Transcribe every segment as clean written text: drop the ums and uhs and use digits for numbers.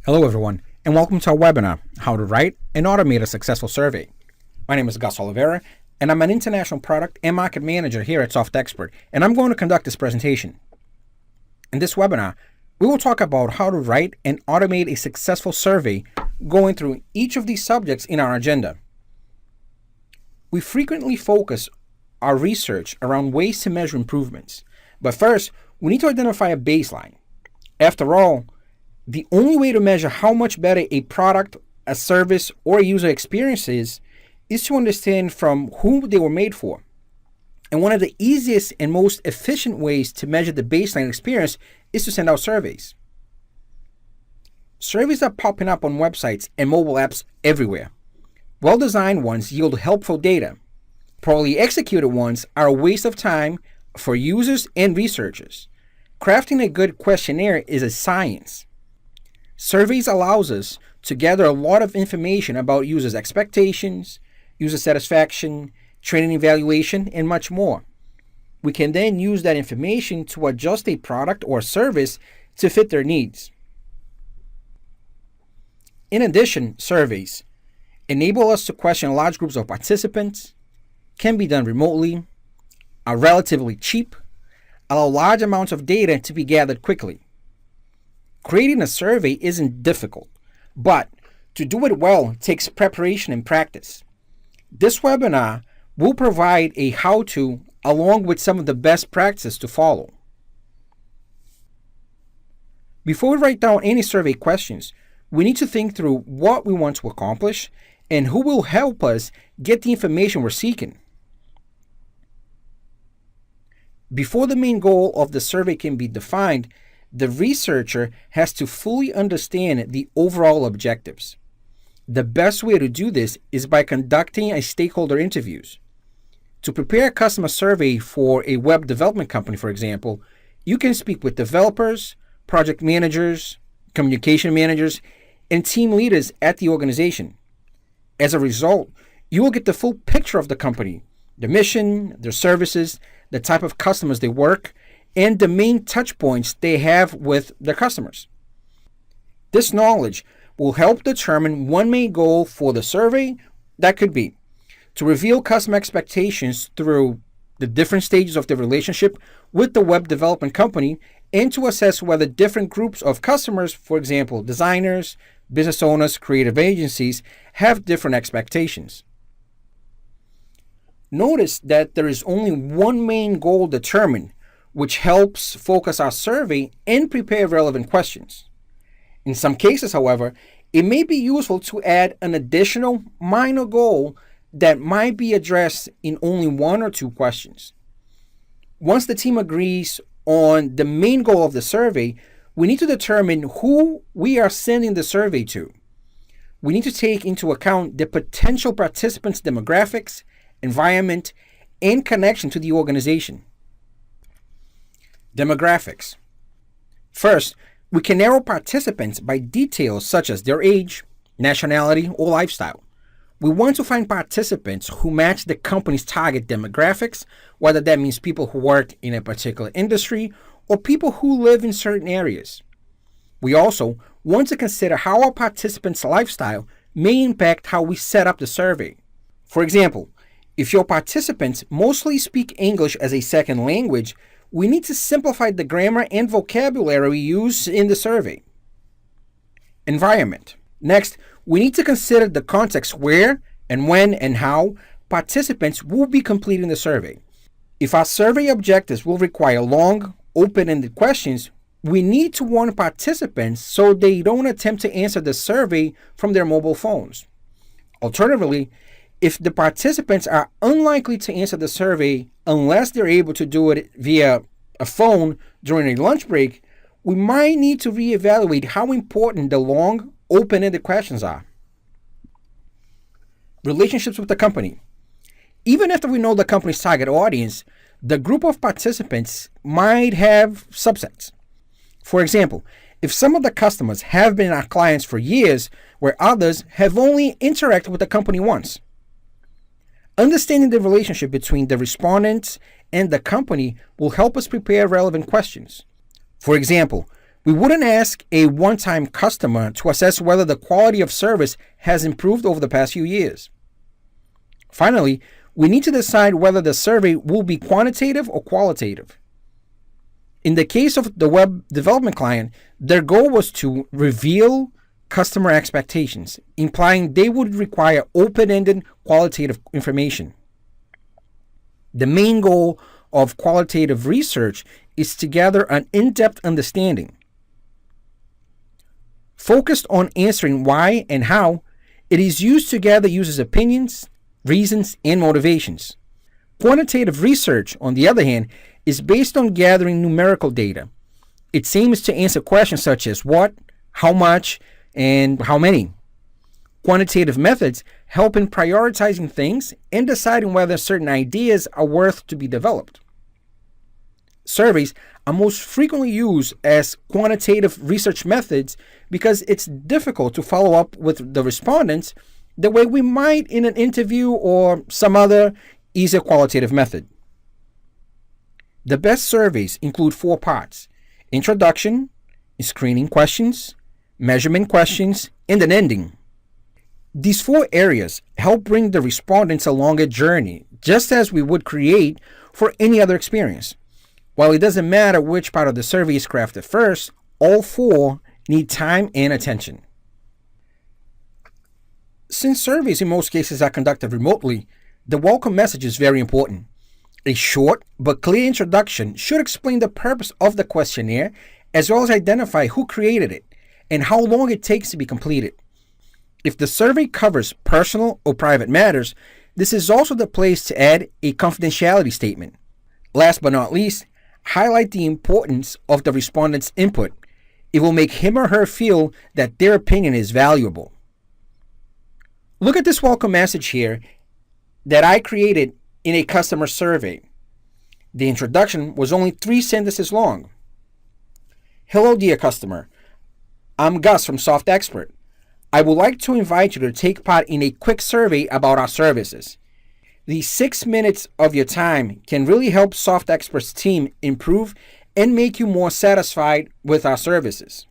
Hello everyone, and welcome to our webinar, How to Write and Automate a Successful Survey. My name is Gus Oliveira, and I'm an International Product and Market Manager here at SoftExpert, and I'm going to conduct this presentation. In this webinar, we will talk about how to write and automate a successful survey, going through each of these subjects in our agenda. We frequently focus our research around ways to measure improvements, but first, we need to identify a baseline. After all, the only way to measure how much better a product, a service, or a user experience is to understand from whom they were made for. And one of the easiest and most efficient ways to measure the baseline experience is to send out surveys. Surveys are popping up on websites and mobile apps everywhere. Well-designed ones yield helpful data. Poorly executed ones are a waste of time for users and researchers. Crafting a good questionnaire is a science. Surveys allows us to gather a lot of information about users' expectations, user satisfaction, training evaluation, and much more. We can then use that information to adjust a product or service to fit their needs. In addition, surveys enable us to question large groups of participants, can be done remotely, are relatively cheap, allow large amounts of data to be gathered quickly. Creating a survey isn't difficult, but to do it well takes preparation and practice. This webinar will provide a how-to along with some of the best practices to follow. Before we write down any survey questions, we need to think through what we want to accomplish and who will help us get the information we're seeking. Before the main goal of the survey can be defined, the researcher has to fully understand the overall objectives. The best way to do this is by conducting a stakeholder interviews. To prepare a customer survey for a web development company, for example, you can speak with developers, project managers, communication managers, and team leaders at the organization. As a result, you will get the full picture of the company, the mission, their services, the type of customers they work, and the main touch points they have with their customers. This knowledge will help determine one main goal for the survey. That could be to reveal customer expectations through the different stages of the relationship with the web development company, and to assess whether different groups of customers, for example, designers, business owners, creative agencies, have different expectations. Notice that there is only one main goal determined, which helps focus our survey and prepare relevant questions. In some cases, however, it may be useful to add an additional minor goal that might be addressed in only one or two questions. Once the team agrees on the main goal of the survey, we need to determine who we are sending the survey to. We need to take into account the potential participants' demographics, environment, and connection to the organization. Demographics. First, we can narrow participants by details such as their age, nationality, or lifestyle. We want to find participants who match the company's target demographics, whether that means people who work in a particular industry or people who live in certain areas. We also want to consider how our participants' lifestyle may impact how we set up the survey. For example, if your participants mostly speak English as a second language, we need to simplify the grammar and vocabulary we use in the survey. Environment. Next, we need to consider the context where and when and how participants will be completing the survey. If our survey objectives will require long, open-ended questions, we need to warn participants so they don't attempt to answer the survey from their mobile phones. Alternatively, if the participants are unlikely to answer the survey unless they're able to do it via a phone during a lunch break, we might need to reevaluate how important the long, open-ended questions are. Relationships with the company. Even after we know the company's target audience, the group of participants might have subsets. For example, if some of the customers have been our clients for years, where others have only interacted with the company once. Understanding the relationship between the respondents and the company will help us prepare relevant questions. For example, We wouldn't ask a one-time customer to assess whether the quality of service has improved over the past few years. Finally, we need to decide whether the survey will be quantitative or qualitative. In the case of the web development client, their goal was to reveal customer expectations, implying they would require open-ended qualitative information. The main goal of qualitative research is to gather an in-depth understanding. Focused on answering why and how, it is used to gather users' opinions, reasons, and motivations. Quantitative research, on the other hand, is based on gathering numerical data. Its aim is to answer questions such as what, how much, and how many. Quantitative methods help in prioritizing things and deciding whether certain ideas are worth to be developed. Surveys are most frequently used as quantitative research methods because it's difficult to follow up with the respondents the way we might in an interview or some other easier qualitative method. The best surveys include 4 parts: introduction, screening questions, measurement questions, and an ending. These 4 areas help bring the respondents along a journey, just as we would create for any other experience. While it doesn't matter which part of the survey is crafted first, all 4 need time and attention. Since surveys in most cases are conducted remotely, the welcome message is very important. A short but clear introduction should explain the purpose of the questionnaire, as well as identify who created it and how long it takes to be completed. If the survey covers personal or private matters, this is also the place to add a confidentiality statement. Last but not least, highlight the importance of the respondent's input. It will make him or her feel that their opinion is valuable. Look at this welcome message here that I created in a customer survey. The introduction was only 3 sentences long. Hello, dear customer. I'm Gus from SoftExpert. I would like to invite you to take part in a quick survey about our services. These 6 minutes of your time can really help SoftExpert's team improve and make you more satisfied with our services.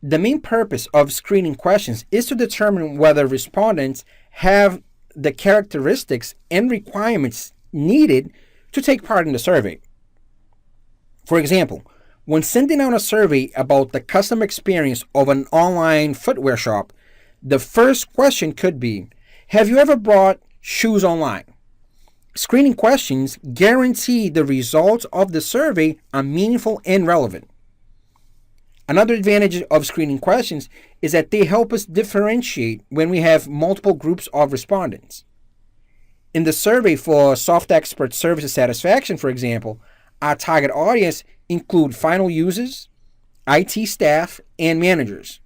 The main purpose of screening questions is to determine whether respondents have the characteristics and requirements needed to take part in the survey. For example, when sending out a survey about the customer experience of an online footwear shop, the first question could be, have you ever bought shoes online? Screening questions guarantee the results of the survey are meaningful and relevant. Another advantage of screening questions is that they help us differentiate when we have multiple groups of respondents. In the survey for SoftExpert Services Satisfaction, for example, our target audience include final users, IT staff, and managers.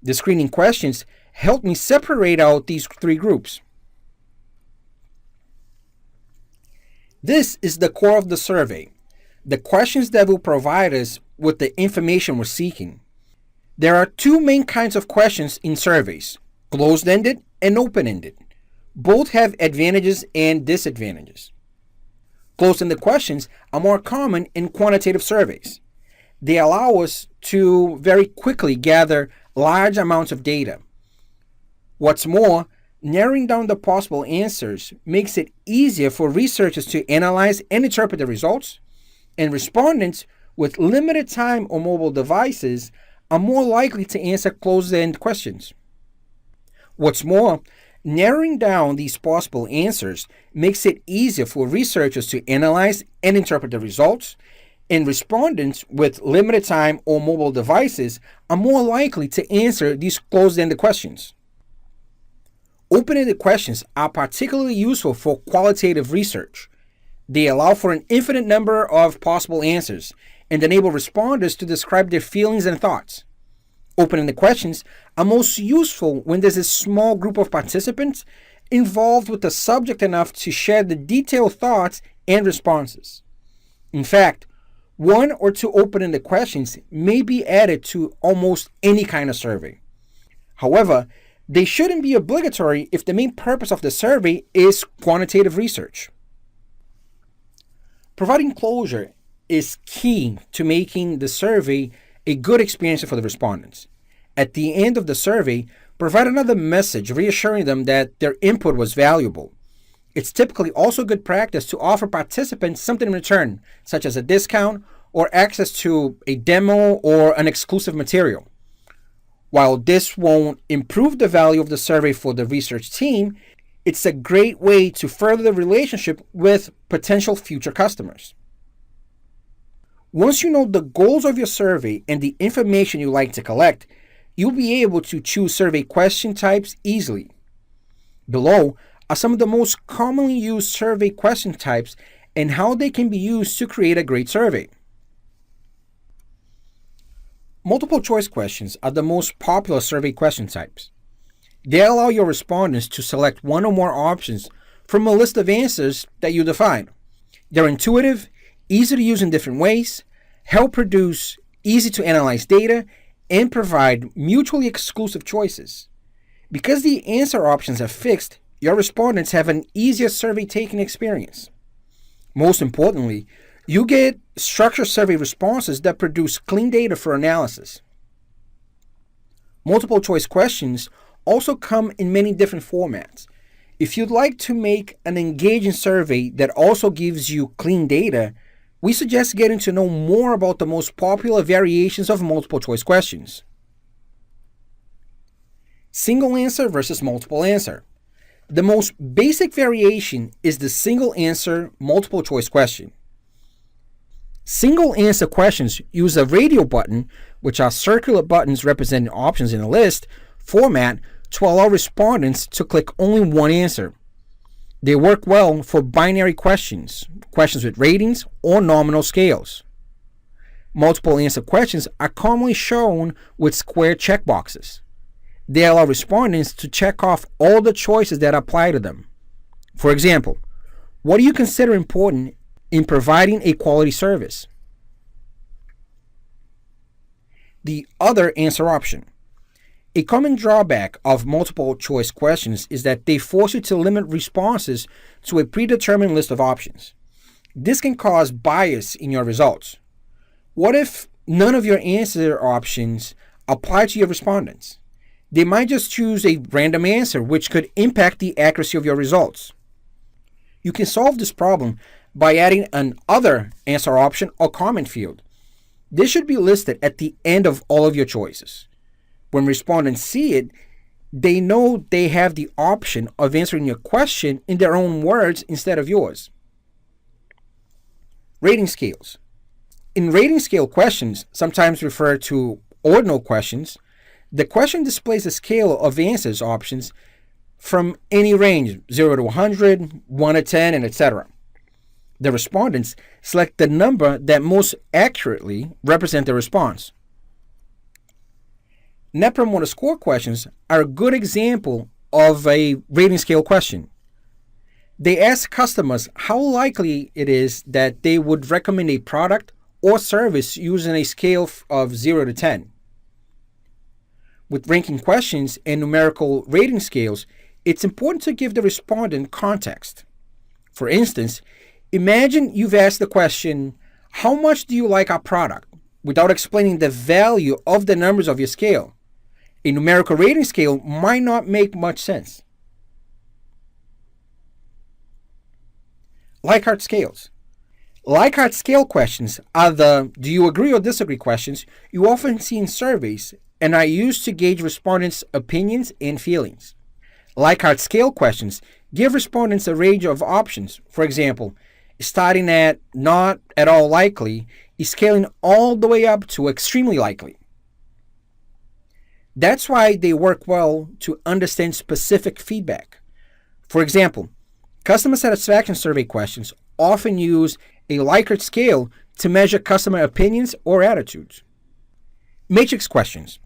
The screening questions help me separate out these 3 groups. This is the core of the survey, the questions that will provide us with the information we're seeking. There are 2 main kinds of questions in surveys, closed-ended and open-ended. Both have advantages and disadvantages. Closed-ended questions are more common in quantitative surveys. They allow us to very quickly gather large amounts of data. What's more, narrowing down the possible answers makes it easier for researchers to analyze and interpret the results, and respondents with limited time or mobile devices are more likely to answer closed-end questions. What's more, narrowing down these possible answers makes it easier for researchers to analyze and interpret the results, and respondents with limited time or mobile devices are more likely to answer these closed-ended questions. Open-ended questions are particularly useful for qualitative research. They allow for an infinite number of possible answers and enable responders to describe their feelings and thoughts. Open-ended questions are most useful when there's a small group of participants involved with the subject enough to share the detailed thoughts and responses. In fact, 1 or 2 open-ended questions may be added to almost any kind of survey. However, they shouldn't be obligatory if the main purpose of the survey is quantitative research. Providing closure is key to making the survey a good experience for the respondents. At the end of the survey, provide another message reassuring them that their input was valuable. It's typically also good practice to offer participants something in return, such as a discount or access to a demo or an exclusive material. While this won't improve the value of the survey for the research team, it's a great way to further the relationship with potential future customers. Once you know the goals of your survey and the information you like to collect, you'll be able to choose survey question types easily. Below are some of the most commonly used survey question types and how they can be used to create a great survey. Multiple choice questions are the most popular survey question types. They allow your respondents to select one or more options from a list of answers that you define. They're intuitive, easy to use in different ways, help produce easy to analyze data, and provide mutually exclusive choices. Because the answer options are fixed, your respondents have an easier survey taking experience. Most importantly, you get structured survey responses that produce clean data for analysis. Multiple choice questions also come in many different formats. If you'd like to make an engaging survey that also gives you clean data, we suggest getting to know more about the most popular variations of multiple choice questions. Single answer versus multiple answer. The most basic variation is the single answer multiple choice question. Single answer questions use a radio button, which are circular buttons representing options in a list, format to allow respondents to click only one answer. They work well for binary questions, questions with ratings or nominal scales. Multiple answer questions are commonly shown with square checkboxes. They allow respondents to check off all the choices that apply to them. For example, what do you consider important in providing a quality service? The other answer option. A common drawback of multiple choice questions is that they force you to limit responses to a predetermined list of options. This can cause bias in your results. What if none of your answer options apply to your respondents? They might just choose a random answer, which could impact the accuracy of your results. You can solve this problem by adding an other answer option or comment field. This should be listed at the end of all of your choices. When respondents see it, they know they have the option of answering your question in their own words instead of yours. Rating scales. In rating scale questions, sometimes referred to ordinal questions, the question displays a scale of answers options from any range, 0 to 100, 1 to 10, and etc. The respondents select the number that most accurately represent their response. Net Promoter Score questions are a good example of a rating scale question. They ask customers how likely it is that they would recommend a product or service using a scale of 0 to 10. With ranking questions and numerical rating scales, it's important to give the respondent context. For instance, imagine you've asked the question, "How much do you like our product?" without explaining the value of the numbers of your scale. A numerical rating scale might not make much sense. Likert scales. Likert scale questions are the "do you agree or disagree" questions you often see in surveys and are used to gauge respondents' opinions and feelings. Likert scale questions give respondents a range of options. For example, starting at not at all likely is scaling all the way up to extremely likely. That's why they work well to understand specific feedback. For example, customer satisfaction survey questions often use a Likert scale to measure customer opinions or attitudes. Matrix questions.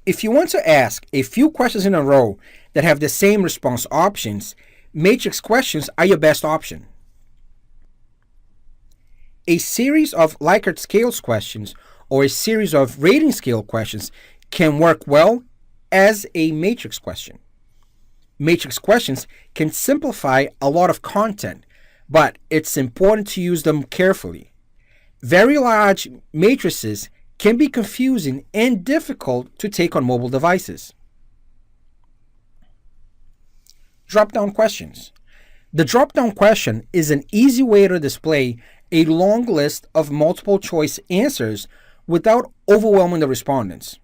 If you want to ask a few questions in a row that have the same response options, matrix questions are your best option. A series of Likert scales questions or a series of rating scale questions can work well as a matrix question. Matrix questions can simplify a lot of content, but it's important to use them carefully. Very large matrices can be confusing and difficult to take on mobile devices. Drop-down questions. The drop-down question is an easy way to display a long list of multiple choice answers without overwhelming the respondents.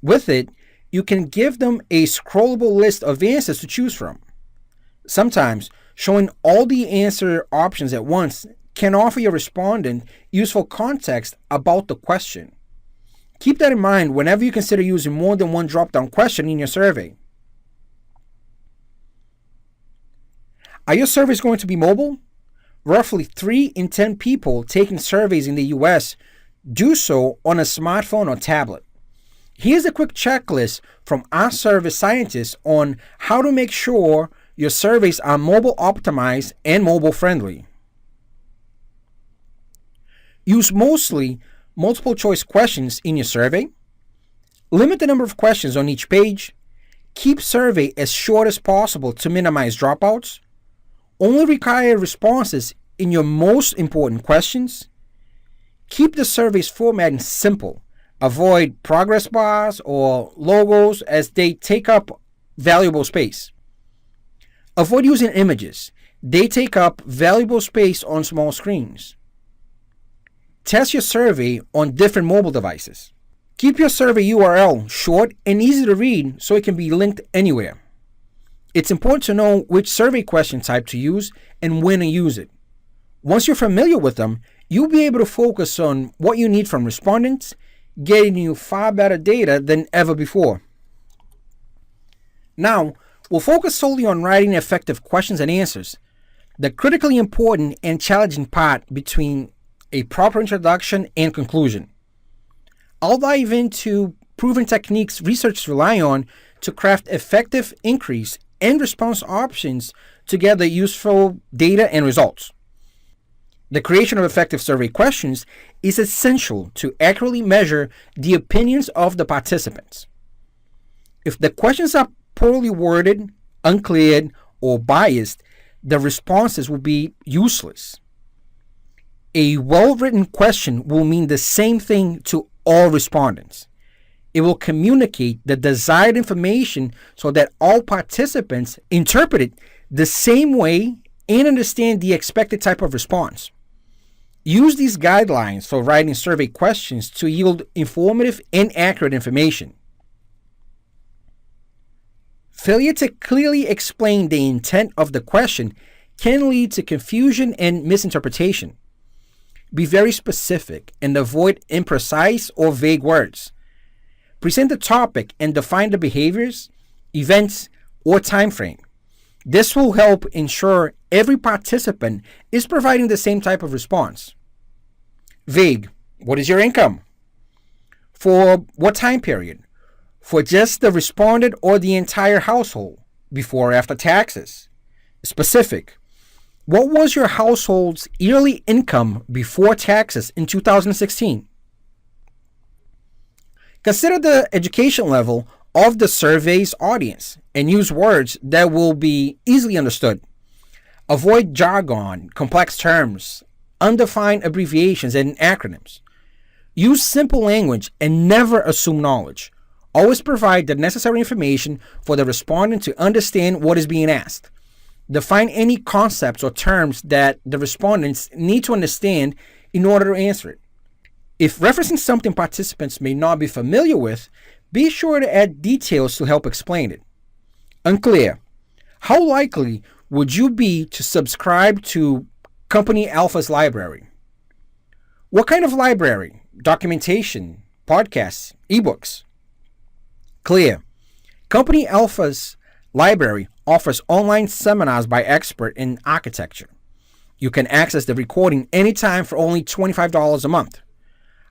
With it, you can give them a scrollable list of answers to choose from. Sometimes, showing all the answer options at once can offer your respondent useful context about the question. Keep that in mind whenever you consider using more than one drop-down question in your survey. Are your surveys going to be mobile? Roughly 3 in 10 people taking surveys in the US do so on a smartphone or tablet. Here's a quick checklist from our survey scientists on how to make sure your surveys are mobile optimized and mobile friendly. Use mostly multiple choice questions in your survey. Limit the number of questions on each page. Keep survey as short as possible to minimize dropouts. Only require responses in your most important questions. Keep the survey's formatting simple. Avoid progress bars or logos as they take up valuable space. Avoid using images. They take up valuable space on small screens. Test your survey on different mobile devices. Keep your survey URL short and easy to read so it can be linked anywhere. It's important to know which survey question type to use and when to use it. Once you're familiar with them, you'll be able to focus on what you need from respondents, getting you far better data than ever before. Now, we'll focus solely on writing effective questions and answers, the critically important and challenging part between a proper introduction and conclusion. I'll dive into proven techniques researchers rely on to craft effective increase and response options to gather useful data and results. The creation of effective survey questions is essential to accurately measure the opinions of the participants. If the questions are poorly worded, unclear, or biased, the responses will be useless. A well-written question will mean the same thing to all respondents. It will communicate the desired information so that all participants interpret it the same way and understand the expected type of response. Use these guidelines for writing survey questions to yield informative and accurate information. Failure to clearly explain the intent of the question can lead to confusion and misinterpretation. Be very specific and avoid imprecise or vague words. Present the topic and define the behaviors, events, or time frame. This will help ensure every participant is providing the same type of response. Vague. What is your income? For what time period? For just the respondent or the entire household? Before or after taxes? Specific. What was your household's yearly income before taxes in 2016? Consider the education level of the survey's audience and use words that will be easily understood. Avoid jargon, complex terms, undefined abbreviations, and acronyms. Use simple language and never assume knowledge. Always provide the necessary information for the respondent to understand what is being asked. Define any concepts or terms that the respondents need to understand in order to answer it. If referencing something participants may not be familiar with, be sure to add details to help explain it. Unclear. How likely would you be to subscribe to Company Alpha's library? What kind of library? Documentation, podcasts, ebooks? Clear. Company Alpha's library offers online seminars by experts in architecture. You can access the recording anytime for only $25 a month.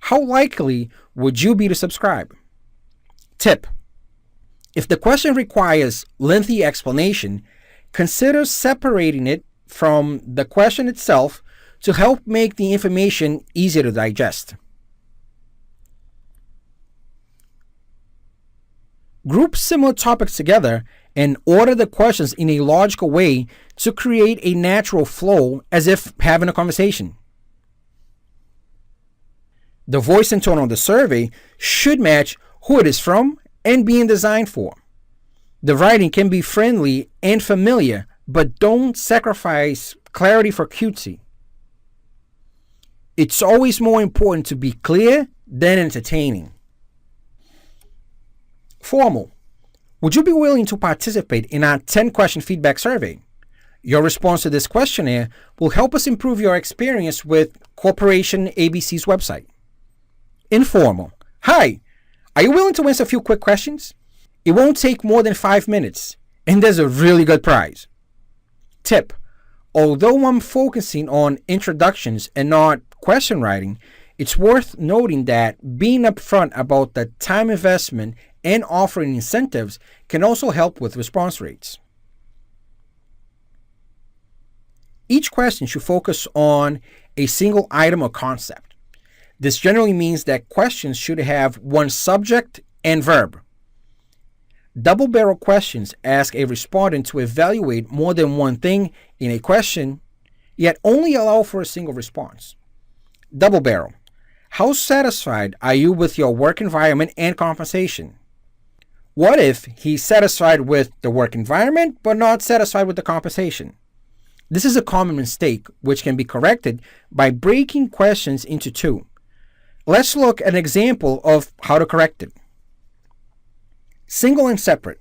How likely would you be to subscribe? Tip. If the question requires lengthy explanation, consider separating it from the question itself to help make the information easier to digest. Group similar topics together and order the questions in a logical way to create a natural flow as if having a conversation. The voice and tone of the survey should match who it is from and being designed for. The writing can be friendly and familiar, but don't sacrifice clarity for cutesy. It's always more important to be clear than entertaining. Formal. Would you be willing to participate in our 10-question feedback survey? Your response to this questionnaire will help us improve your experience with Corporation ABC's website. Informal. Hi, are you willing to answer a few quick questions? It won't take more than 5 minutes, and there's a really good prize. Tip. Although I'm focusing on introductions and not question writing, it's worth noting that being upfront about the time investment and offering incentives can also help with response rates. Each question should focus on a single item or concept. This generally means that questions should have one subject and verb. Double-barrel questions ask a respondent to evaluate more than one thing in a question, yet only allow for a single response. Double-barrel. How satisfied are you with your work environment and compensation? What if he's satisfied with the work environment but not satisfied with the compensation? This is a common mistake which can be corrected by breaking questions into two. Let's look at an example of how to correct it. Single and separate.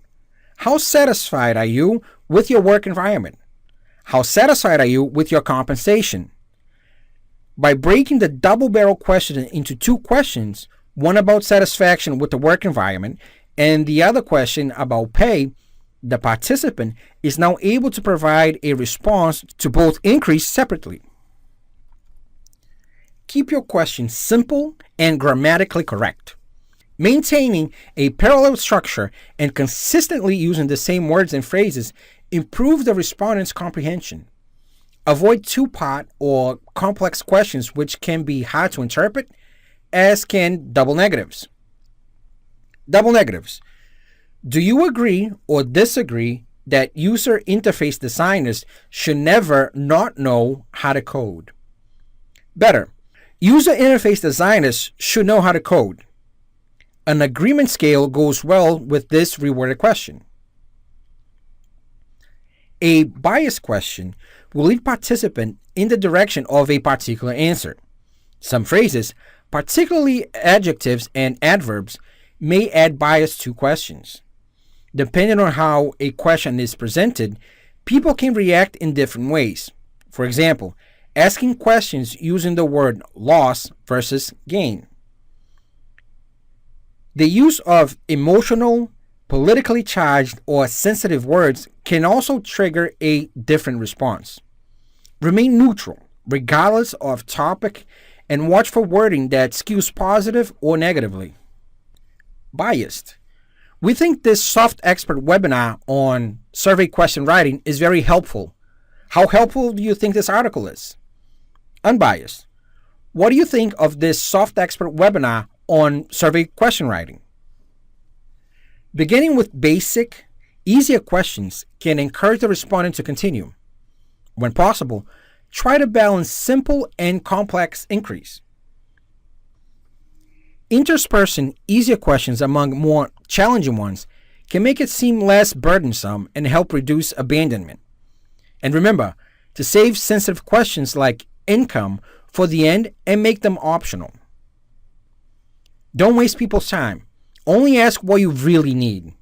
How satisfied are you with your work environment? How satisfied are you with your compensation? By breaking the double-barrel question into two questions, one about satisfaction with the work environment and the other question about pay, the participant is now able to provide a response to both inquiries separately. Keep your questions simple and grammatically correct. Maintaining a parallel structure and consistently using the same words and phrases improve the respondent's comprehension. Avoid two-part or complex questions which can be hard to interpret, as can double negatives. Double negatives. Do you agree or disagree that user interface designers should never not know how to code? Better. User interface designers should know how to code. An agreement scale goes well with this reworded question. A bias question will lead participant in the direction of a particular answer. Some phrases, particularly adjectives and adverbs, may add bias to questions. Depending on how a question is presented, people can react in different ways. For example, asking questions using the word loss versus gain. The use of emotional, politically charged, or sensitive words can also trigger a different response. Remain neutral, regardless of topic, and watch for wording that skews positive or negatively. Biased. We think this SoftExpert webinar on survey question writing is very helpful. How helpful do you think this article is? Unbiased. What do you think of this SoftExpert webinar on survey question writing? Beginning with basic, easier questions can encourage the respondent to continue. When possible, try to balance simple and complex inquiries. Interspersing easier questions among more challenging ones can make it seem less burdensome and help reduce abandonment. And remember to save sensitive questions like income for the end and make them optional. Don't waste people's time. Only ask what you really need.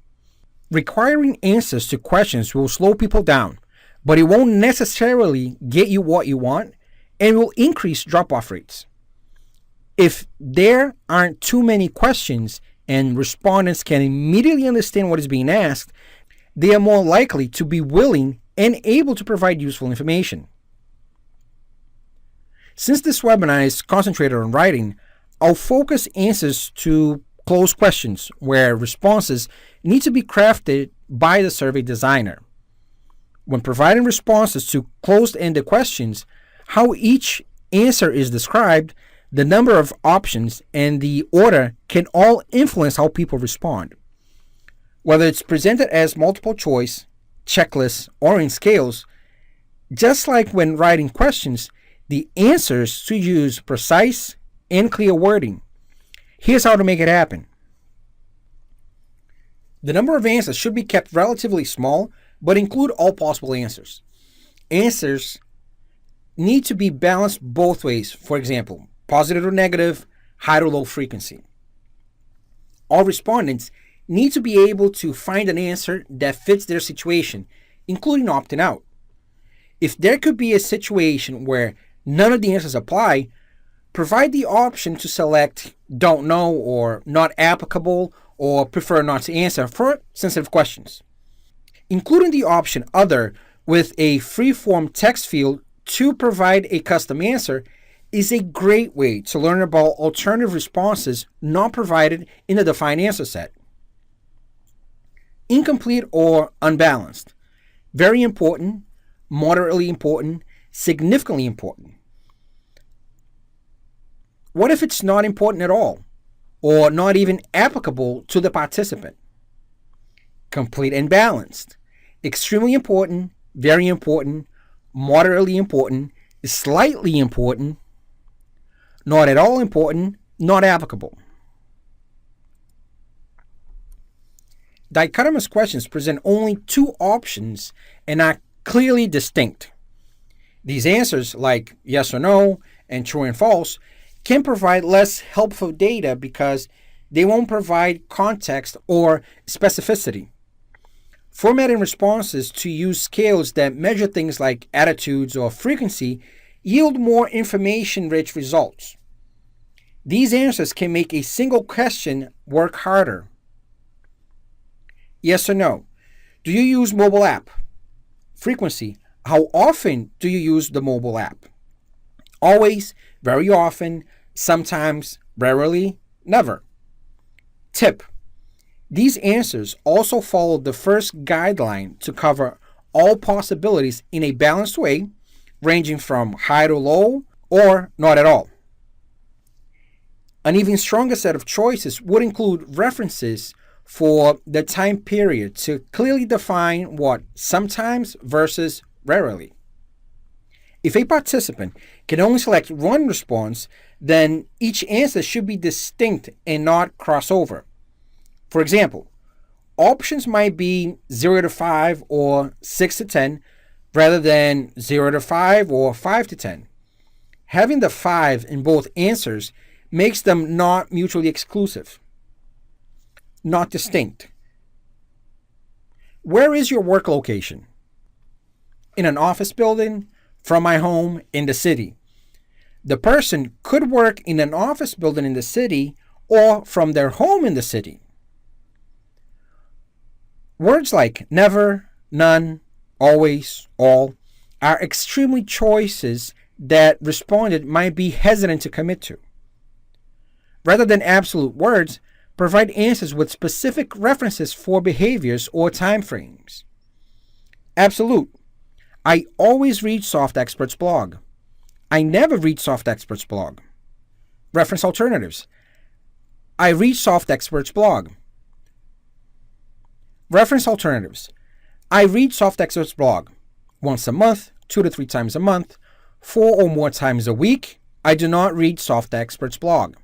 Requiring answers to questions will slow people down, but it won't necessarily get you what you want and will increase drop-off rates. If there aren't too many questions and respondents can immediately understand what is being asked, they are more likely to be willing and able to provide useful information. Since this webinar is concentrated on writing, I'll focus answers to closed questions where responses need to be crafted by the survey designer. When providing responses to closed-ended questions, how each answer is described, the number of options, and the order can all influence how people respond. Whether it's presented as multiple choice, checklists, or in scales, just like when writing questions, the answers should use precise, and clear wording. Here's how to make it happen. The number of answers should be kept relatively small, but include all possible answers. Answers need to be balanced both ways. For example, positive or negative, high or low frequency. All respondents need to be able to find an answer that fits their situation, including opting out. If there could be a situation where none of the answers apply, provide the option to select don't know or not applicable or prefer not to answer for sensitive questions. Including the option other with a free-form text field to provide a custom answer is a great way to learn about alternative responses not provided in the defined answer set. Incomplete or unbalanced. Very important, moderately important, significantly important. What if it's not important at all, or not even applicable to the participant? Complete and balanced. Extremely important, very important, moderately important, slightly important, not at all important, not applicable. Dichotomous questions present only two options and are clearly distinct. These answers, like yes or no and true and false, can provide less helpful data because they won't provide context or specificity. Formatting responses to use scales that measure things like attitudes or frequency yield more information-rich results. These answers can make a single question work harder. Yes or no? Do you use mobile app? Frequency. How often do you use the mobile app? Always, very often, sometimes, rarely, never. Tip. These answers also follow the first guideline to cover all possibilities in a balanced way, ranging from high to low or not at all. An even stronger set of choices would include references for the time period to clearly define what sometimes versus rarely. If a participant can only select one response, then each answer should be distinct and not cross over. For example, options might be 0 to 5 or 6 to 10 rather than 0 to 5 or 5 to 10. Having the 5 in both answers makes them not mutually exclusive, not distinct. Where is your work location? In an office building, from my home, in the city. The person could work in an office building in the city or from their home in the city. Words like never, none, always, all are extremely choices that respondent might be hesitant to commit to. Rather than absolute words, provide answers with specific references for behaviors or time frames. Absolute. I always read SoftExpert's blog. I never read SoftExpert's blog. Reference alternatives. I read SoftExpert's blog. Reference alternatives. I read SoftExpert's blog once a month, 2 to 3 times a month, 4 or more times a week. I do not read SoftExpert's blog.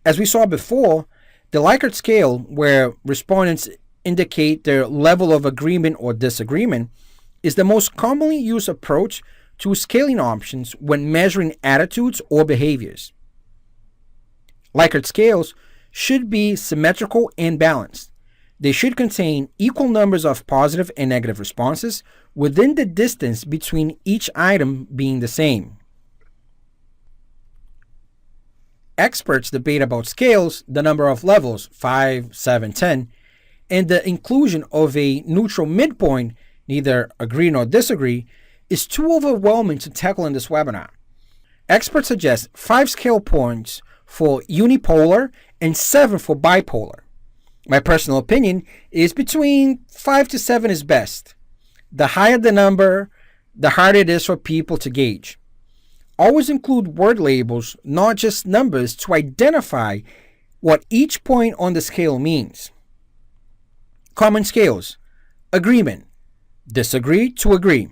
As we saw before, the Likert Scale, where respondents indicate their level of agreement or disagreement, is the most commonly used approach to scaling options when measuring attitudes or behaviors. Likert scales should be symmetrical and balanced. They should contain equal numbers of positive and negative responses within the distance between each item being the same. Experts debate about scales, the number of levels, 5, 7, 10, and the inclusion of a neutral midpoint, neither agree nor disagree, is too overwhelming to tackle in this webinar. Experts suggest 5 scale points for unipolar and 7 for bipolar. My personal opinion is between 5 to 7 is best. The higher the number, the harder it is for people to gauge. Always include word labels, not just numbers, to identify what each point on the scale means. Common scales. Agreement. Disagree to agree.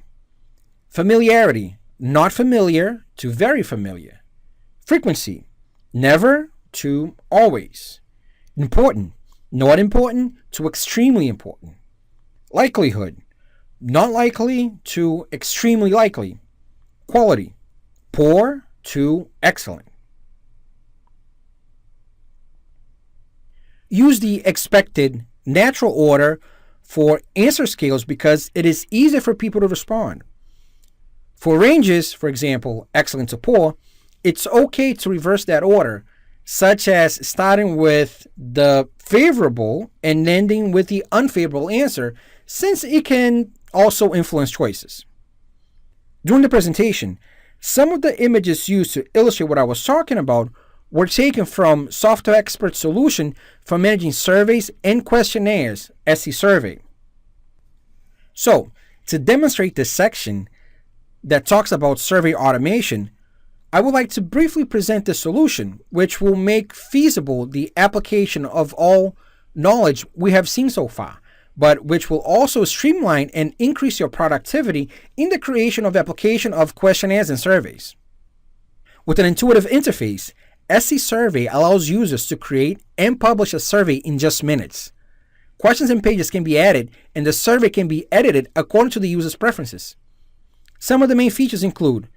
Familiarity. Not familiar to very familiar. Frequency, never to always. Important, not important to extremely important. Likelihood, not likely to extremely likely. Quality, poor to excellent. Use the expected natural order for answer scales because it is easier for people to respond. For ranges, for example, excellent to poor, it's okay to reverse that order, such as starting with the favorable and ending with the unfavorable answer, since it can also influence choices. During the presentation, some of the images used to illustrate what I was talking about were taken from SoftExpert's solution for managing surveys and questionnaires, SE Survey. So, to demonstrate this section that talks about survey automation, I would like to briefly present the solution, which will make feasible the application of all knowledge we have seen so far, but which will also streamline and increase your productivity in the creation of application of questionnaires and surveys. With an intuitive interface, SE Survey allows users to create and publish a survey in just minutes. Questions and pages can be added, and the survey can be edited according to the user's preferences. Some of the main features include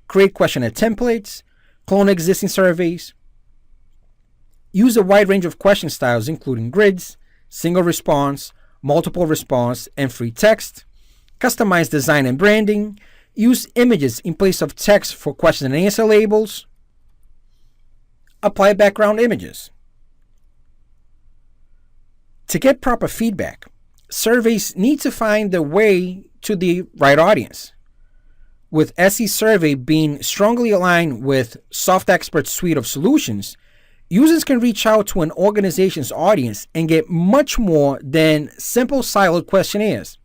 create questionnaire templates, clone existing surveys, use a wide range of question styles including grids, single response, multiple response, and free text, customize design and branding, use images in place of text for question and answer labels, apply background images. To get proper feedback, surveys need to find their way to the right audience. With SE Survey being strongly aligned with SoftExpert's suite of solutions, users can reach out to an organization's audience and get much more than simple siloed questionnaires.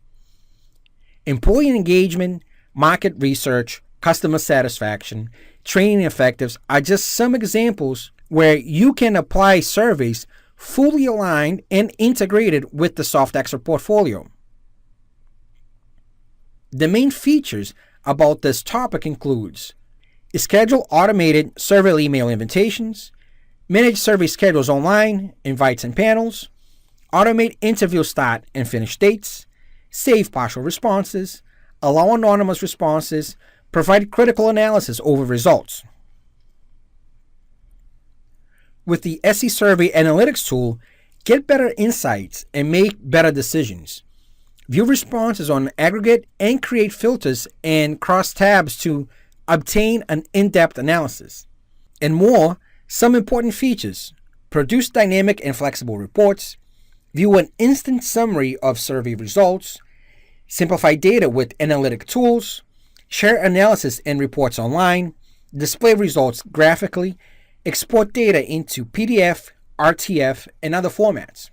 Employee engagement, market research, customer satisfaction, training effectives are just some examples where you can apply surveys fully aligned and integrated with the SoftExpert portfolio. The main features about this topic includes schedule automated survey email invitations, manage survey schedules online, invites and panels, automate interview start and finish dates, save partial responses, allow anonymous responses, provide critical analysis over results. With the SE Survey Analytics tool, get better insights and make better decisions. View responses on aggregate and create filters and cross tabs to obtain an in-depth analysis. And more, some important features: produce dynamic and flexible reports, view an instant summary of survey results, simplify data with analytic tools, share analysis and reports online, display results graphically, export data into PDF, RTF, and other formats.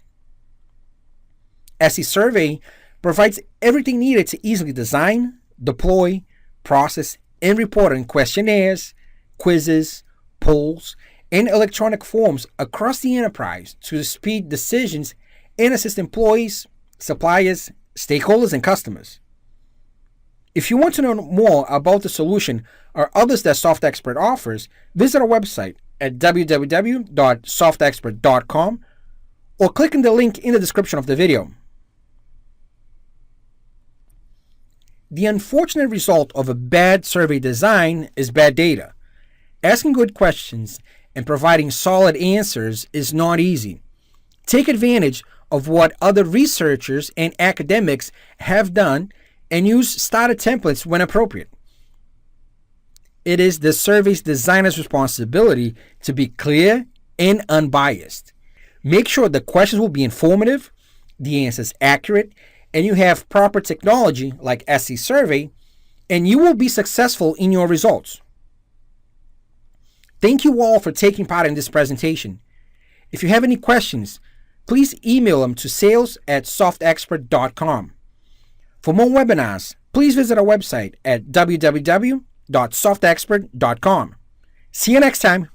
SE Survey provides everything needed to easily design, deploy, process, and report on questionnaires, quizzes, polls, and electronic forms across the enterprise to speed decisions and assist employees, suppliers, stakeholders, and customers. If you want to know more about the solution or others that SoftExpert offers, visit our website at www.softexpert.com or click on the link in the description of the video. The unfortunate result of a bad survey design is bad data. Asking good questions and providing solid answers is not easy. Take advantage of what other researchers and academics have done and use starter templates when appropriate. It is the survey's designer's responsibility to be clear and unbiased. Make sure the questions will be informative, the answers accurate, and you have proper technology like SE Survey, and you will be successful in your results. Thank you all for taking part in this presentation. If you have any questions, please email them to sales@softexpert.com. For more webinars, please visit our website at www.softexpert.com. See you next time.